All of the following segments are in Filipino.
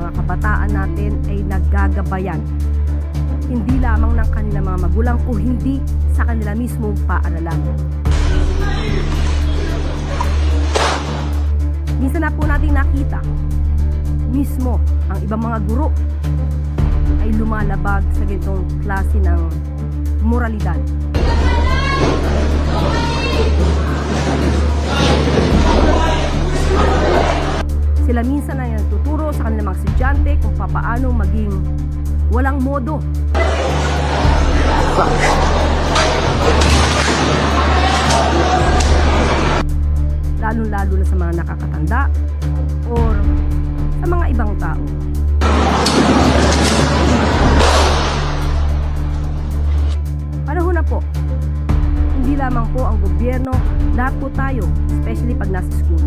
mga kabataan natin ay naggagabayan hindi lamang ng kanilang mga magulang o hindi sa kanila mismong paaralan. Minsan na po natin nakita mismo ang ibang mga guro ay lumalabag sa ganitong klase ng moralidad. Sila minsan ay nagtuturo sa kanilang mga estudyante kung paano maging walang modo. Lalo-lalo na sa mga nakakatanda or sa mga ibang tao. Panahon na po, hindi lamang po ang gobyerno, lahat po tayo, especially pag nasa school.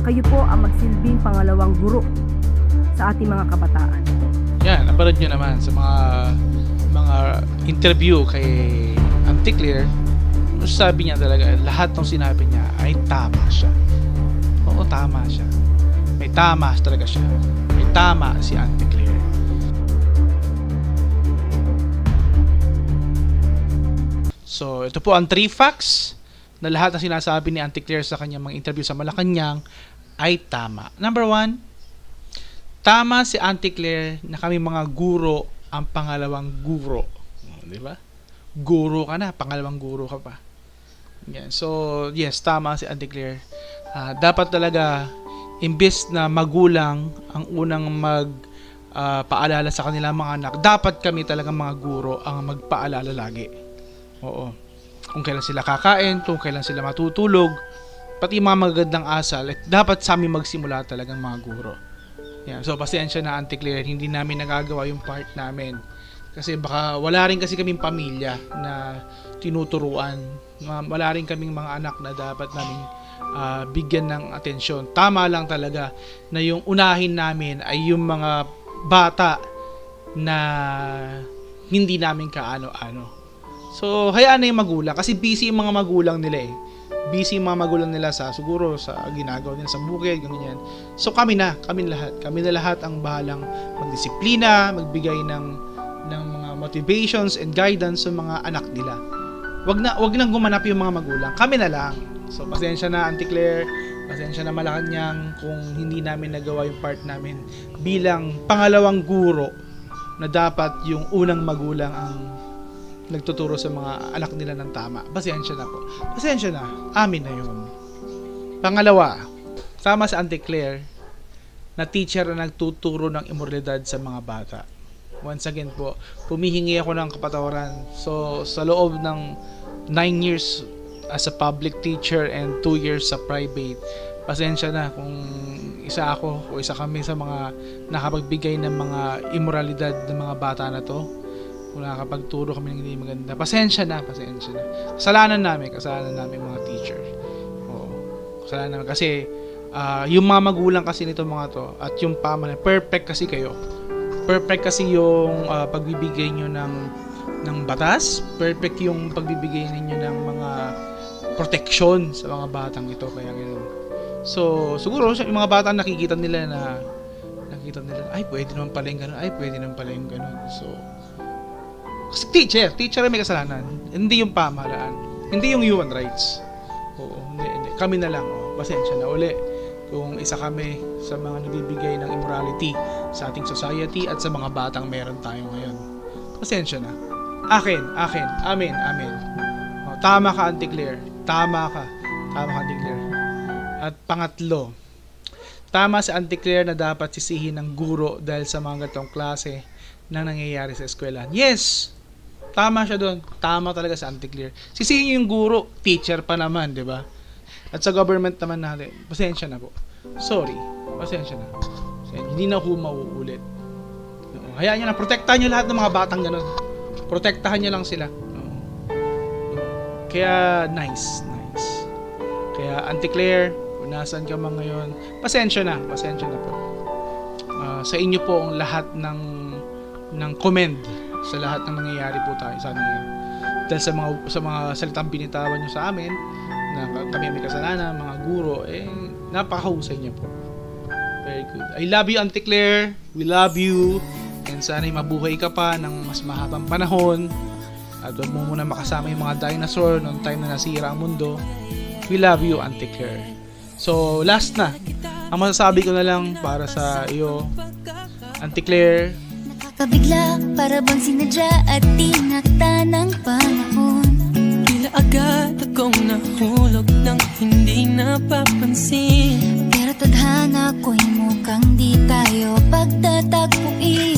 Kayo po ang magsilbing pangalawang guro sa ating mga kabataan. Yan, naparad nyo naman sa mga interview kay Auntie Claire. Sabi niya talaga, lahat ng sinabi niya ay tama siya. Oo, tama siya. May tama talaga siya. May tama si Auntie Claire. So, ito po ang 3 facts na lahat ng sinasabi ni Auntie Claire sa kanyang mga interview sa Malacanang ay tama. Number 1, tama si Auntie Claire na kami mga guro ang pangalawang guro. Di ba? Guro ka na, pangalawang guro ka pa. Yan. So, yes, tama si Auntie Claire. Dapat talaga, imbes na magulang ang unang paalala sa kanilang mga anak, dapat kami talaga mga guro ang magpaalala lagi. Oo. Kung kailan sila kakain, kung kailan sila matutulog, pati mga magagandang asal, dapat sa amin magsimula talagang mga guro. Yan. So, pasensya na Auntie Claire, hindi namin nagagawa yung part namin. Kasi baka wala rin kasi kaming pamilya na tinuturuan. Wala rin kaming mga anak na dapat namin bigyan ng atensyon. Tama lang talaga na yung unahin namin ay yung mga bata na hindi namin kaano-ano. So, hayaan na yung magulang. Kasi busy yung mga magulang nila eh. Busy yung mga magulang nila siguro sa ginagawa nila sa bukid, ganyan. So, kami na lahat ang bahalang magdisiplina, magbigay ng mga motivations and guidance sa mga anak nila. Wag nang gumanap yung mga magulang. Kami na lang. So, pasensya na Auntie Claire, pasensya na Malacanang kung hindi namin nagawa yung part namin bilang pangalawang guro na dapat yung unang magulang ang nagtuturo sa mga anak nila ng tama. Pasensya na po. Pasensya na. Amin na yun. Pangalawa, tama si Auntie Claire na teacher na nagtuturo ng imoralidad sa mga bata. Once again po, humihingi ako ng kapatawaran. So, sa loob ng 9 years as a public teacher and 2 years sa private, pasensya na kung isa ako o isa kami sa mga nakapagbigay ng mga imoralidad ng mga bata na to. Kung nakakapagturo kami ng hindi maganda, pasensya na. Kasalanan namin mga teacher. Oo, kasalanan namin kasi yung mga magulang kasi nito mga to at yung pamahalaan, perfect kasi kayo. Perfect kasi yung pagbibigay nyo ng batas, perfect yung pagbibigay ninyo ng mga protection sa mga batang ito, kaya ganoon. So, siguro yung mga bata nakikita nila ay pwede naman pala yung ganun, ay pwede naman pala yung ganun. So, kasi teacher ay may kasalanan, hindi yung pamahalaan, hindi yung human rights. Oo, hindi. Kami na lang, pasensya na uli kung isa kami sa mga nagbibigay ng immorality sa ating society at sa mga batang meron tayo ngayon. Pasensya na. Akin. Amen. Tama ka, Auntie Claire. Tama ka, Auntie Claire. At pangatlo, tama si Auntie Claire na dapat sisihin ng guro dahil sa mga gatong klase na nangyayari sa eskwelahan. Yes! Tama siya doon. Tama talaga si Auntie Claire. Sisihin yung guro, teacher pa naman, di ba? At sa government naman natin, pasensya na po. Sorry, pasensya na. Hindi na ako mauulit. Hayaan nyo na, protektahan nyo lahat ng mga batang ganun. Protektahan nyo lang sila. Kaya, nice. Kaya, Auntie Claire, kung nasaan ka man ngayon, pasensya na po. Sa inyo po ang lahat ng commend sa lahat ng nangyayari po tayo sa amin ngayon. Dahil sa mga salitang binitawan nyo sa amin, na kami may kasalanan, mga guro, napakahusay niyo po. Very good. I love you, Auntie Claire. We love you. And sana'y mabuhay ka pa ng mas mahabang panahon. At huwag mo muna makasama yung mga dinosaur noong time na nasira ang mundo. We love you, Auntie Claire. So, last na. Ang masasabi ko na lang para sa iyo, Auntie Claire, Nakakabigla, para bang sinadya at tinakta ng panahon. Tila agad akong nahulog ng hindi napapansin. Pero tadhana ko'y mukhang di tayo pagtatagpuin.